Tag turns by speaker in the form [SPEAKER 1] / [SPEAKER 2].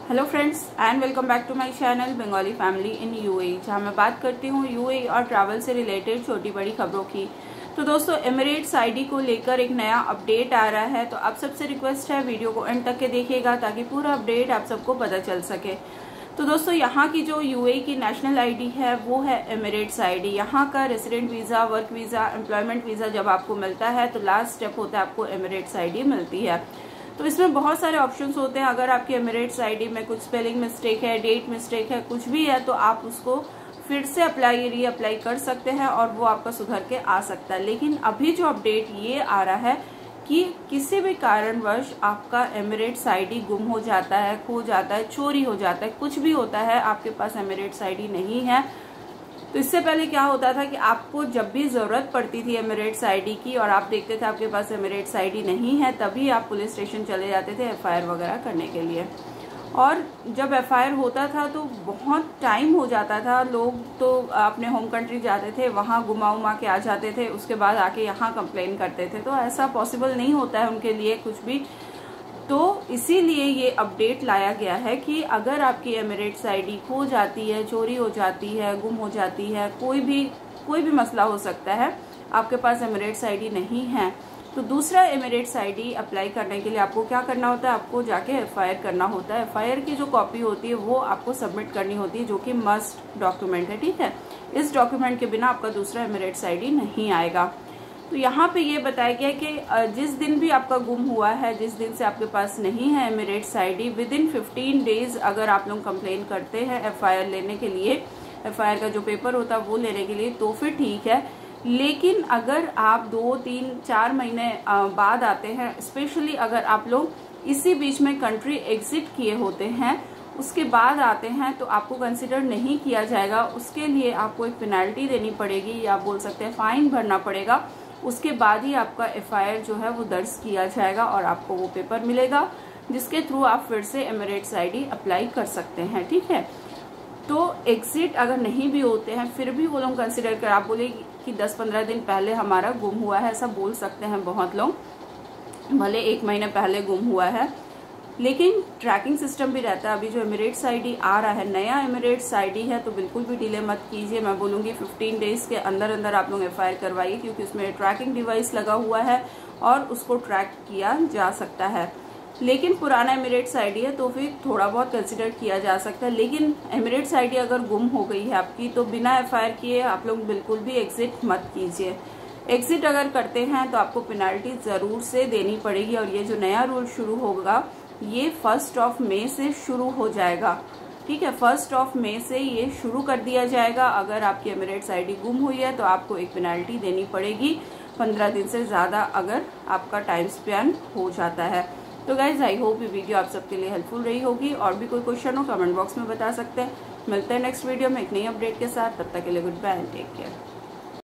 [SPEAKER 1] Hello friends and welcome back to my channel Bengali family in UAE, जहां मैं बात करती हूं यूएई और ट्रैवल से रिलेटेड छोटी बड़ी खबरों की। तो दोस्तों, एमिरेट्स आईडी को लेकर एक नया अपडेट आ रहा है, तो आप सबसे रिक्वेस्ट है वीडियो को एंड तक के देखिएगा ताकि पूरा अपडेट आप सबको पता चल सके। तो दोस्तों, यहाँ की जो यूएई की नेशनल आईडी है वो है एमिरेट्स आईडी। यहाँ का resident visa, work visa, employment visa जब आपको मिलता है तो लास्ट स्टेप होता है आपको एमिरेट्स आईडी मिलती है। तो इसमें बहुत सारे ऑप्शंस होते हैं। अगर आपकी एमिरेट्स आईडी में कुछ स्पेलिंग मिस्टेक है, डेट मिस्टेक है, कुछ भी है, तो आप उसको फिर से रीअप्लाई कर सकते हैं और वो आपका सुधर के आ सकता है। लेकिन अभी जो अपडेट ये आ रहा है कि किसी भी कारणवश आपका एमिरेट्स आईडी गुम हो जाता है, खो जाता है, चोरी हो जाता है, कुछ भी होता है, आपके पास एमिरेट्स आईडी नहीं है, तो इससे पहले क्या होता था कि आपको जब भी जरूरत पड़ती थी एमिरेट्स आईडी की और आप देखते थे आपके पास एमिरेट्स आईडी नहीं है, तभी आप पुलिस स्टेशन चले जाते थे एफआईआर वगैरह करने के लिए। और जब एफआईआर होता था तो बहुत टाइम हो जाता था। लोग तो अपने होम कंट्री जाते थे, वहां घुमा के आ जाते थे, उसके बाद आके यहाँ कंप्लेन करते थे। तो ऐसा पॉसिबल नहीं होता है उनके लिए कुछ भी। तो इसीलिए ये अपडेट लाया गया है कि अगर आपकी एमिरेट्स आईडी खो जाती है, चोरी हो जाती है, गुम हो जाती है, कोई भी मसला हो सकता है, आपके पास एमिरेट्स आईडी नहीं है, तो दूसरा एमिरेट्स आईडी अप्लाई करने के लिए आपको क्या करना होता है, आपको जाके एफआईआर करना होता है। एफआईआर की जो कॉपी होती है वो आपको सबमिट करनी होती है, जो कि मस्ट डॉक्यूमेंट है। ठीक है, इस डॉक्यूमेंट के बिना आपका दूसरा एमिरेट्स आईडी नहीं आएगा। तो यहाँ पे ये बताया गया कि जिस दिन भी आपका गुम हुआ है, जिस दिन से आपके पास नहीं है Emirates ID, with in 15 days अगर आप लोग कंप्लेन करते हैं एफआईआर लेने के लिए, एफआईआर का जो पेपर होता है वो लेने के लिए, तो फिर ठीक है। लेकिन अगर आप 2, 3, 4 महीने बाद आते हैं, स्पेशली अगर आप लोग इसी बीच में कंट्री एग्जिट किए होते हैं, उसके बाद आते हैं, तो आपको कंसिडर नहीं किया जाएगा। उसके लिए आपको एक पेनल्टी देनी पड़ेगी, या आप बोल सकते हैं फाइन भरना पड़ेगा। उसके बाद ही आपका एफआईआर जो है वो दर्ज किया जाएगा और आपको वो पेपर मिलेगा जिसके थ्रू आप फिर से एमिरेट्स आईडी अप्लाई कर सकते हैं। ठीक है, तो एग्जिट अगर नहीं भी होते हैं फिर भी वो लोग कंसिडर कर, आप बोले कि 10-15 दिन पहले हमारा गुम हुआ है, ऐसा बोल सकते हैं बहुत लोग, भले 1 महीने पहले गुम हुआ है, लेकिन ट्रैकिंग सिस्टम भी रहता है। अभी जो एमिरेट्स आईडी आ रहा है, नया एमिरेट्स आईडी है, तो बिल्कुल भी डिले मत कीजिए। मैं बोलूँगी 15 डेज के अंदर अंदर आप लोग एफआईआर करवाइए, क्योंकि उसमें ट्रैकिंग डिवाइस लगा हुआ है और उसको ट्रैक किया जा सकता है। लेकिन पुराना एमिरेट्स आईडी है तो फिर थोड़ा बहुत कंसिडर किया जा सकता है। लेकिन एमिरेट्स आईडी अगर गुम हो गई है आपकी, तो बिना एफआईआर किए आप लोग बिल्कुल भी एग्जिट मत कीजिए। एग्जिट अगर करते हैं तो आपको पेनल्टी जरूर से देनी पड़ेगी। और ये जो नया रूल शुरू होगा ये 1 मई से शुरू हो जाएगा। ठीक है, 1 मई से ये शुरू कर दिया जाएगा। अगर आपकी एमिरेट्स आईडी गुम हुई है तो आपको एक पेनल्टी देनी पड़ेगी 15 दिन से ज्यादा अगर आपका टाइम स्पैन हो जाता है। तो गाइज, आई होप ये वीडियो आप सबके लिए हेल्पफुल रही होगी। और भी कोई क्वेश्चन हो कमेंट बॉक्स में बता सकते हैं। मिलते हैं नेक्स्ट वीडियो में एक नई अपडेट के साथ। तब तक के लिए goodbye and take care.